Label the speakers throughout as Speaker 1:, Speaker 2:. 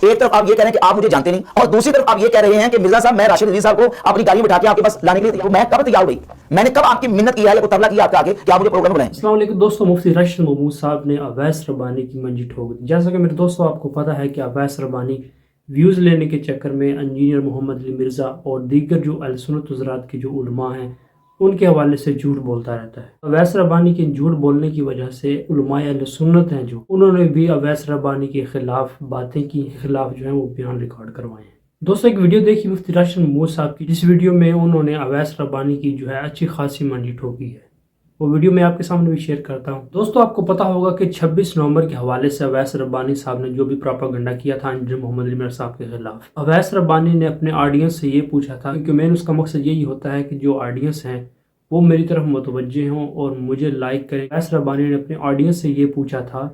Speaker 1: ایک طرف آپ یہ کہہ رہے ہیں کہ آپ مجھے جانتے نہیں، اور دوسری طرف آپ یہ کہہ رہے ہیں کہ مرزا صاحب میں راشد عزیز صاحب کو اپنی گاڑی میں بٹھا کے آپ کے پاس لانے کے لیے تیار، میں کب تیار ہوئی؟ میں نے کب آپ کی منت کی ہے یا کوئی طلب کیا آپ کے آگے کہ آپ مجھے پروگرام بنائیں؟
Speaker 2: السلام علیکم دوستوں، مفتی راشد محمود صاحب نے اویس ربانی کی منجی ٹھوک دی۔ جیسا کہ میرے دوستوں آپ کو پتہ ہے کہ اویس ربانی ویوز لینے کے چکر میں انجینئر محمد علی مرزا اور دیگر جو اہل سنت حضرات کے جو علماء ہیں ان کے حوالے سے جھوٹ بولتا رہتا ہے۔ اویس ربانی کے جھوٹ بولنے کی وجہ سے علماء اہل سنت ہیں جو انہوں نے بھی اویس ربانی کے خلاف باتیں کی، خلاف جو ہیں وہ بیان ریکارڈ کروائے ہیں۔ دوستوں ایک ویڈیو دیکھی مفتی راشد محمود صاحب کی، جس ویڈیو میں انہوں نے اویس ربانی کی جو ہے اچھی خاصی منجی ٹھوکی ہے، وہ ویڈیو میں آپ کے سامنے بھی شیئر کرتا ہوں۔ دوستوں آپ کو پتا ہوگا کہ 26 نومبر کے حوالے سے اویس ربانی صاحب نے جو بھی پراپاگنڈا کیا تھا انجینئر محمد علی مرزا صاحب کے خلاف، اویس ربانی نے اپنے آڈینس سے یہ پوچھا تھا، کیونکہ مین اس کا مقصد یہی ہوتا ہے کہ جو آڈینس ہیں وہ میری طرف متوجہ ہوں اور مجھے لائک کریں۔ اویس ربانی نے اپنے آڈینس سے یہ پوچھا تھا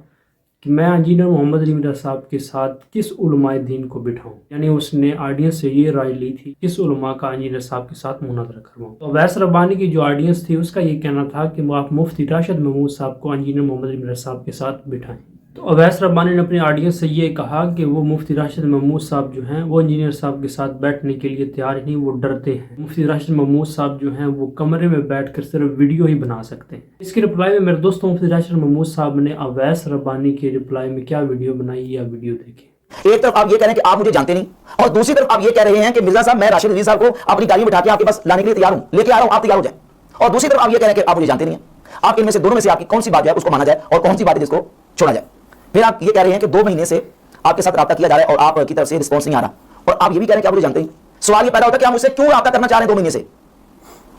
Speaker 2: کہ میں انجینئر محمد علی مرزا صاحب کے ساتھ کس علماء دین کو بٹھاؤں، یعنی اس نے آڈینس سے یہ رائے لی تھی کس علماء کا انجینئر صاحب کے ساتھ مناظرہ کرواؤں۔ تو اویس ربانی کی جو آڈینس تھی اس کا یہ کہنا تھا کہ آپ مفتی راشد محمود صاحب کو انجینئر محمد علی مرزا صاحب کے ساتھ بٹھائیں۔ تو اویس ربانی نے اپنی آڈینس سے یہ کہا کہ وہ مفتی راشد محمود صاحب جو ہیں وہ انجینئر صاحب کے ساتھ بیٹھنے کے لیے تیار نہیں، وہ ڈرتے ہیں۔ مفتی راشد محمود صاحب جو ہیں وہ کمرے میں بیٹھ کر صرف ویڈیو ہی بنا سکتے ہیں۔ اس کے رپلائی میں میرے دوستوں مفتی راشد محمود صاحب نے اویس ربانی کے رپلائی میں کیا ویڈیو بنائی، یا ویڈیو دیکھیں۔
Speaker 1: ایک طرف آپ یہ کہہ رہے ہیں کہ آپ مجھے جانتے نہیں، اور دوسری طرف آپ یہ کہہ رہے ہیں کہ مرزا صاحب میں راشد عزیز صاحب کو اپنی گاڑی میں بٹھا کے آپ کے پاس لانے کے لیے تیار ہوں، لے کے آ رہا ہوں، آپ تیار ہو جائیں۔ اور دوسری طرف آپ یہ کہہ رہے ہیں کہ آپ مجھے جانتے نہیں ہیں۔ آپ ان میں سے دونوں میں سے آپ کی کون سی بات ہے اس کو مانا جائے اور کون سی بات ہے جس کو چھوڑا جائے؟ پھر آپ یہ کہہ رہے ہیں کہ 2 مہینے سے آپ کے ساتھ رابطہ کیا جا رہا ہے اور آپ کی طرف سے رسپانس نہیں آ رہا، اور آپ یہ بھی کہہ رہے ہیں کہ آپ مجھے جانتے نہیں۔ سوال یہ پیدا ہوتا ہے کہ آپ مجھ سے کیوں رابطہ کرنا چاہ رہے ہیں 2 مہینے سے؟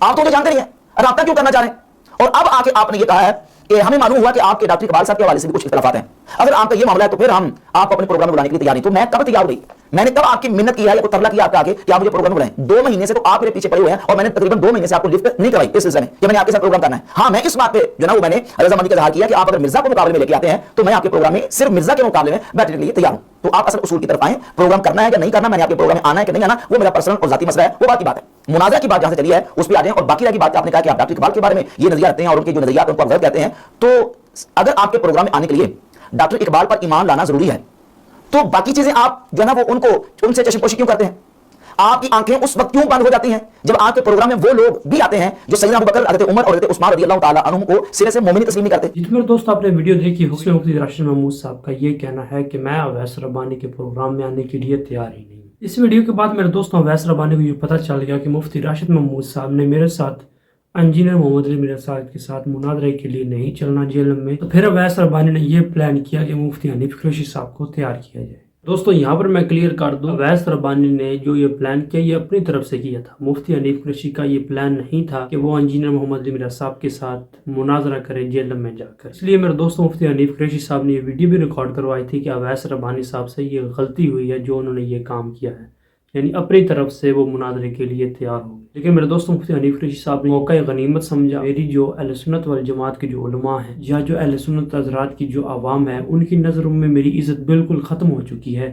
Speaker 1: آپ تو مجھے جانتے نہیں ہیں، رابطہ کیوں کرنا چاہ رہے ہیں؟ اور اب آ کے آپ نے یہ کہا ہے کہ ہمیں معلوم ہوا کہ آپ کے ڈاکٹر اقبال صاحب کے حوالے سے بھی کچھ اختلافات ہیں۔ اگر آپ کا یہ معاملہ ہے تو پھر ہم آپ کو اپنے پروگرام میں بلانے کے لیے تیار نہیں۔ تو میں کب تیار ہو گئی؟ میں نے کب آپ کی منت کی ہے یا کوئی طلب کیا آپ کے آگے کہ آپ مجھے پروگرام میں بلائیں؟ 2 مہینے سے تو آپ میرے پیچھے پڑے ہوئے ہیں، اور میں نے تقریباً 2 مہینے سے آپ کو لفٹ نہیں کروائی اس سلسلے میں کہ میں نے آپ کے ساتھ پروگرام کرنا ہے۔ ہاں میں اس بات پہ جو نا وہ میں نے رضامندی کا اظہار کیا کہ آپ اگر مرزا کو مقابلے میں لے کے آتے ہیں تو میں آپ کے پروگرام میں صرف مرزا کے مقابلے میں بیٹھنے کے لیے تیار ہوں۔ تو آپ اصل اصول کی طرف آئیں، پروگرام کرنا ہے یا نہیں کرنا، میں نے آپ کے پروگرام میں آنا ہے کہ نہیں آنا وہ میرا پرسنل اور ذاتی مسئلہ ہے، وہ بات کی بات ہے۔ منازعہ کی بات جہاں سے چلی ہے اس پہ آ جائیں، اور باقی رہ کی بات آپ نے کہا کہ آپ ڈاکٹر اقبال کے بارے میں یہ نظریہ رکھتے ہیں اور ان کے جو نظریات ان کو آپ غلط کہتے ہیں، تو اگر آپ کے پروگرام میں آنے کے لیے ڈاکٹر اقبال پر ایمان لانا ضروری ہے تو باقی چیزیں آپ جو ہے نا وہ ان سے چشم پوشی کیوں کرتے ہیں؟ آپ کی آنکھیں اس وقت کیوں بند ہو جاتی ہیں جب آپ کے پروگرام میں وہ لوگ بھی آتے ہیں جو سیدنا ابوبکر، حضرت عمر اور حضرت عثمان رضی اللہ تعالیٰ عنہم کو سرے سے مومنی تسلیم نہیں کرتے؟
Speaker 2: جس میں دوست آپ نے ویڈیو دیکھی ہوگی، مفتی راشد محمود صاحب کا یہ کہنا ہے کہ میں اویس ربانی کے پروگرام میں آنے کے لیے تیار ہی نہیں۔ اس ویڈیو کے بعد میرے دوستوں اویس ربانی کو یہ پتہ چل گیا کہ مفتی راشد محمود صاحب نے میرے ساتھ انجینئر محمد علی مرزا صاحب کے ساتھ مناظرے کے لیے نہیں چلنا جیلم میں، تو پھر اویس ربانی نے یہ پلان کیا کہ مفتی حنیف قریشی صاحب کو تیار کیا جائے۔ دوستوں یہاں پر میں کلیئر کر دوں، اویس ربانی نے جو یہ پلان کیا یہ اپنی طرف سے کیا تھا۔ مفتی حنیف قریشی کا یہ پلان نہیں تھا کہ وہ انجینئر محمد علی مرزا صاحب کے ساتھ مناظرہ کرے جیلم میں جا کر۔ اس لیے میرے دوستوں مفتی حنیف قریشی صاحب نے یہ ویڈیو بھی ریکارڈ کروائی تھی کہ اویس ربانی صاحب سے یہ غلطی ہوئی ہے جو انہوں نے یہ کام کیا ہے، یعنی اپنی طرف سے وہ مناظرے کے لیے تیار ہو گئے۔ لیکن میرے دوستوں مفتی حنیف قریشی صاحب نے موقع غنیمت سمجھا، میری جو اہل سنت والجماعت کے جو علماء ہیں یا جو اہل سنت حضرات کی جو عوام ہے ان کی نظروں میں میری عزت بالکل ختم ہو چکی ہے۔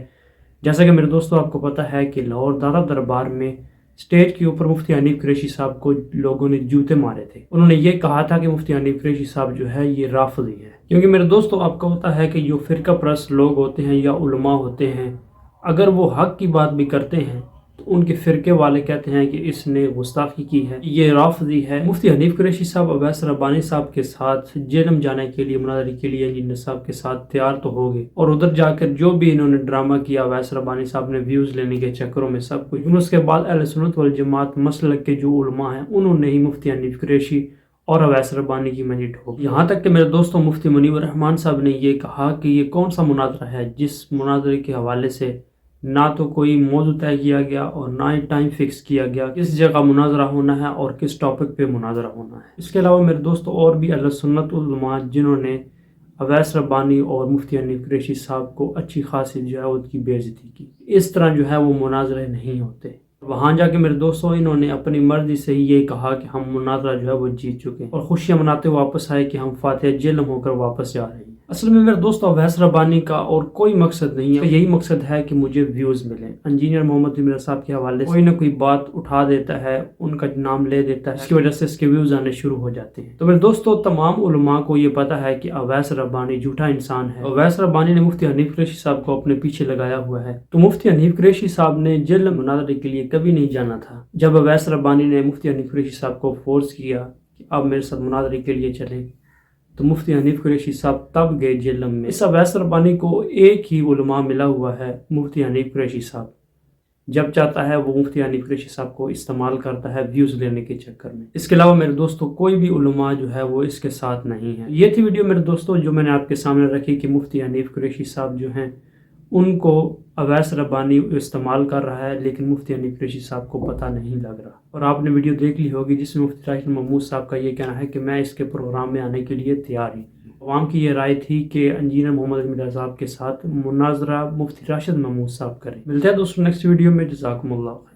Speaker 2: جیسا کہ میرے دوستوں آپ کو پتہ ہے کہ لاہور دارا دربار میں اسٹیج کے اوپر مفتی حنیف قریشی صاحب کو لوگوں نے جوتے مارے تھے۔ انہوں نے یہ کہا تھا کہ مفتی حنیف قریشی صاحب جو ہے یہ رافضی ہے، کیونکہ میرے دوستوں آپ کو پتہ ہے کہ جو فرقہ پرست لوگ ہوتے ہیں یا علماء ہوتے ہیں اگر وہ حق کی بات بھی کرتے ہیں تو ان کے فرقے والے کہتے ہیں کہ اس نے گستاخی کی ہے، یہ رافضی ہے۔ مفتی حنیف قریشی صاحب اویس ربانی صاحب کے ساتھ جیلم جانے کے لیے مناظرے کے لیے انجینئر صاحب کے ساتھ تیار تو ہو گئے، اور ادھر جا کر جو بھی انہوں نے ڈرامہ کیا اویس ربانی صاحب نے ویوز لینے کے چکروں میں سب کچھ، اس کے بعد اہل سنت والجماعت مسلک کے جو علماء ہیں انہوں نے ہی مفتی حنیف قریشی اور اویس ربانی کی منجی ٹھوک۔ یہاں تک کہ میرے دوستوں مفتی منیب الرحمان صاحب نے یہ کہا کہ یہ کون سا مناظرہ ہے جس مناظرے کے حوالے سے نہ تو کوئی موضوع طے کیا گیا اور نہ ہی ٹائم فکس کیا گیا کس جگہ مناظرہ ہونا ہے اور کس ٹاپک پہ مناظرہ ہونا ہے۔ اس کے علاوہ میرے دوستوں اور بھی اہل سنت علماء جنہوں نے اویس ربانی اور مفتی حنیف قریشی صاحب کو اچھی خاصی جو ہے ان کی بے عزتی کی، اس طرح جو ہے وہ مناظرے نہیں ہوتے۔ وہاں جا کے میرے دوستوں انہوں نے اپنی مرضی سے ہی یہ کہا کہ ہم مناظرہ جو ہے وہ جیت چکے ہیں، اور خوشیاں مناتے واپس آئے کہ ہم فاتح جیلم ہو کر واپس جا رہے ہیں۔ اصل میں میرے دوستوں اویس ربانی کا اور کوئی مقصد نہیں ہے، یہی مقصد ہے کہ مجھے ویوز ملیں۔ انجینئر محمد مرزا صاحب کے حوالے سے کوئی نہ کوئی بات اٹھا دیتا ہے، ان کا نام لے دیتا ہے، اس کی وجہ سے اس کے ویوز آنے شروع ہو جاتے ہیں۔ تو میرے دوستوں تمام علماء کو یہ پتا ہے کہ اویس ربانی جھوٹا انسان ہے۔ اویس ربانی نے مفتی حنیف قریشی صاحب کو اپنے پیچھے لگایا ہوا ہے، تو مفتی حنیف قریشی صاحب نے جیل مناظرے کے لیے کبھی نہیں جانا تھا۔ جب اویس ربانی نے مفتی حنیف قریشی صاحب کو فورس کیا کہ آپ میرے ساتھ مناظرے کے لیے چلیں، تو مفتی حنیف قریشی صاحب تب گئے جہلم میں۔ اس اویس ربانی کو ایک ہی علماء ملا ہوا ہے، مفتی حنیف قریشی صاحب۔ جب چاہتا ہے وہ مفتی حنیف قریشی صاحب کو استعمال کرتا ہے ویوز لینے کے چکر میں۔ اس کے علاوہ میرے دوستوں کوئی بھی علماء جو ہے وہ اس کے ساتھ نہیں ہے۔ یہ تھی ویڈیو میرے دوستوں جو میں نے آپ کے سامنے رکھی کہ مفتی حنیف قریشی صاحب جو ہیں ان کو اویس ربانی استعمال کر رہا ہے، لیکن مفتی حنیف قریشی صاحب کو پتہ نہیں لگ رہا۔ اور آپ نے ویڈیو دیکھ لی ہوگی جس میں مفتی راشد محمود صاحب کا یہ کہنا ہے کہ میں اس کے پروگرام میں آنے کے لیے تیار ہی نہیں۔ عوام کی یہ رائے تھی کہ انجینئر محمد مرزا صاحب کے ساتھ مناظرہ مفتی راشد محمود صاحب کریں۔ ملتے ہیں دوستوں نیکسٹ ویڈیو میں، جزاکم اللہ خیر۔